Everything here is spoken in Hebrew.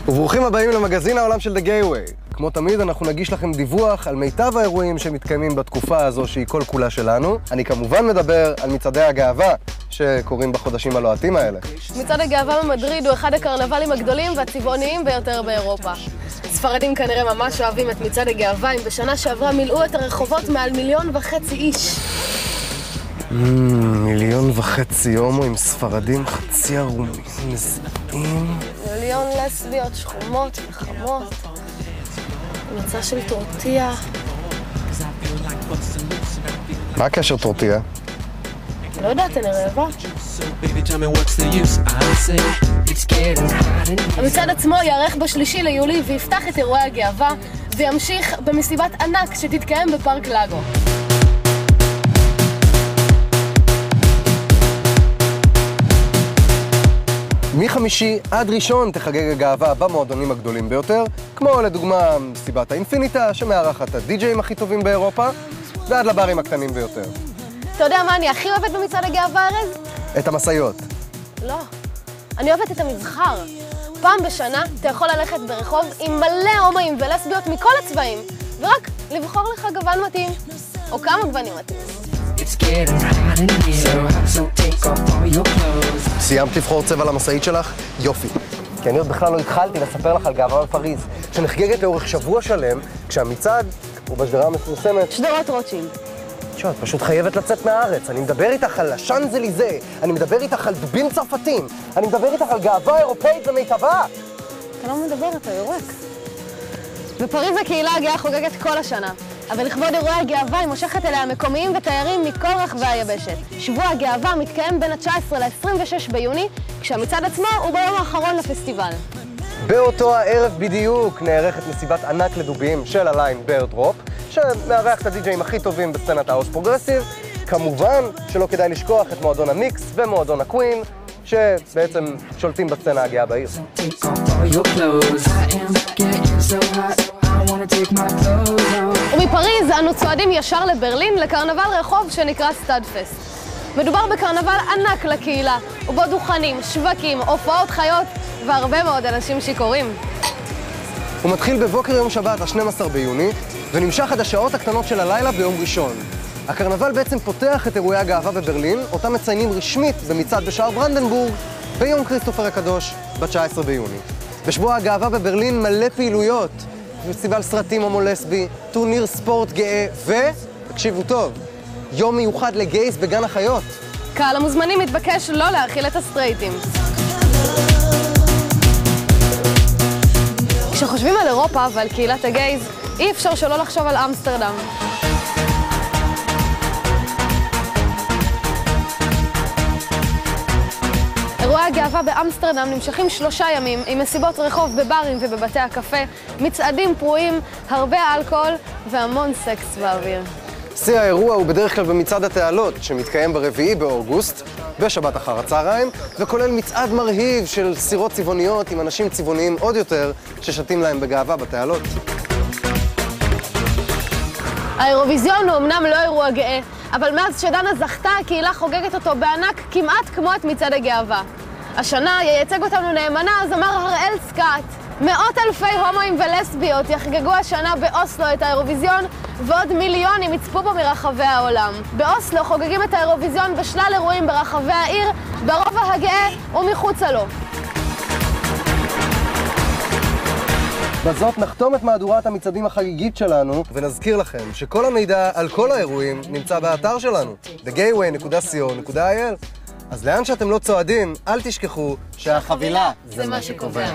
וברוכים הבאים למגזין העולם של The Gay Way. כמו תמיד אנחנו נגיש לכם דיווח על מיטב האירועים שמתקיימים בתקופה הזו שהיא כל כולה שלנו. אני כמובן מדבר על מצעדי הגאווה שקורים בחודשים הלוהטים האלה. מצעד הגאווה במדריד הוא אחד הקרנבלים הגדולים והצבעוניים ביותר באירופה. ספרדים כנראה ממש אוהבים את מצעד הגאווה, אם בשנה שעברה מילאו את הרחובות מעל 1.5 מיליון איש. 1.5 מיליון הומואים ספרדים חצי ערומים מזיעים. 1 מיליון לסביות שחומות וחמות. מצע של טורטיה. מה הקשר טורטיה? לא יודעת, אני רעבה. המצעד עצמו יארך ב3 ליולי ויפתח את אירועי הגאווה וימשיך במסיבת ענק שתתקיים בפארק לגו. מחמישי עד ראשון תחגג הגאווה במועדונים הגדולים ביותר, כמו לדוגמה מסיבת האינפיניטה שמארחת את הדי-ג'אים הכי טובים באירופה, ועד לברים הקטנים ביותר. אתה יודע מה אני הכי אוהבת במצעד הגאווה, ארז? את המשאיות. לא. אני אוהבת את המבחר. פעם בשנה אתה יכול ללכת ברחוב עם מלא הומואים ולסביות מכל הצבעים, ורק לבחור לך גוון מתאים, או כמה גוונים מתאים. סיימת לבחור צבע למשאית שלך? יופי. כי אני עוד בכלל לא התחלתי לספר לך על גאווה בפריז, שנחגגת לאורך שבוע שלם, כשהמצעד הוא בשדרה המפורסמת שדרות רוטשילד. את פשוט חייבת לצאת מהארץ. אני מדבר איתך על השאנזליזה, אני מדבר איתך על דובים צרפתים, אני מדבר איתך על גאווה אירופאית ומיטבה. אתה לא מדבר, אתה יורק. בפריז הקהילה הגאה חוגגת כל השנה, אבל לכבוד אירועי הגאווה היא מושכת אליה מקומיים ותיירים מכל רחבי היבשת. שבוע הגאווה מתקיים בין ה-19 ל-26 ביוני, כשהמצעד עצמו הוא ביום האחרון לפסטיבל. באותו הערב בדיוק נערכת מסיבת ענק לדובים של הליין בירדרופ, שמארח את הדי-ג'אים הכי טובים בסצנת האוס פרוגרסיב. כמובן שלא כדאי לשכוח את מועדון המיקס ומועדון הקווין, שבעצם שולטים בסצנה הגאה בעיר. ומפריז אנו צועדים ישר לברלין לקרנבל רחוב שנקרא סטאדפסט. מדובר בקרנבל ענק לקהילה, ובו דוכנים, שווקים, הופעות חיות והרבה מאוד אנשים שיכורים. הוא מתחיל בבוקר יום שבת, ה-12 ביוני, ונמשך עד השעות הקטנות של הלילה ביום ראשון. הקרנבל בעצם פותח את אירועי הגאווה בברלין, אותם מציינים רשמית במצעד בשער ברנדנבורג ביום כריסטופר הקדוש, ב-19 ביוני. בשבוע הגאווה בברלין מלא פעילויות, פסטיבל סרטים הומו-לסבי, טורניר ספורט גאה תקשיבו טוב, יום מיוחד לגייז בגן החיות. קהל המוזמנים מתבקש לא להאכיל את הסטרייטים. כשחושבים על אירופה ועל קהילת הגייז, אי אפשר שלא לחשוב על אמסטרדם. אירועי הגאווה באמסטרדם נמשכים 3 ימים עם מסיבות רחוב בברים ובבתי הקפה, מצעדים פרועים, הרבה אלכוהול והמון סקס באוויר. שיא האירוע הוא בדרך כלל במצעד התעלות, שמתקיים ב4 באוגוסט, בשבת אחר הצהריים, וכולל מצעד מרהיב של סירות צבעוניות עם אנשים צבעוניים עוד יותר ששתים להם בגאווה בתעלות. האירוויזיון הוא אמנם לא אירוע גאה, אבל מאז שדנה זכתה, הקהילה חוגגת אותו בענק כמעט כמו את מצעד הגאווה. השנה ייצג אותנו נאמנה הזמר הראל סקאט. 100,000 הומואים ולסביות יחגגו השנה באוסלו את האירוויזיון, ועוד מיליונים יצפו בו מרחבי העולם. באוסלו חוגגים את האירוויזיון בשלל אירועים ברחבי העיר, ברובע הגאה ומחוצה לו. בזאת נחתום את מהדורת המצעדים החגיגית שלנו, ונזכיר לכם שכל המידע על כל האירועים נמצא באתר שלנו, thegayway.co.il. אז לאן שאתם לא צועדים, אל תשכחו שהחבילה זה מה שקובע.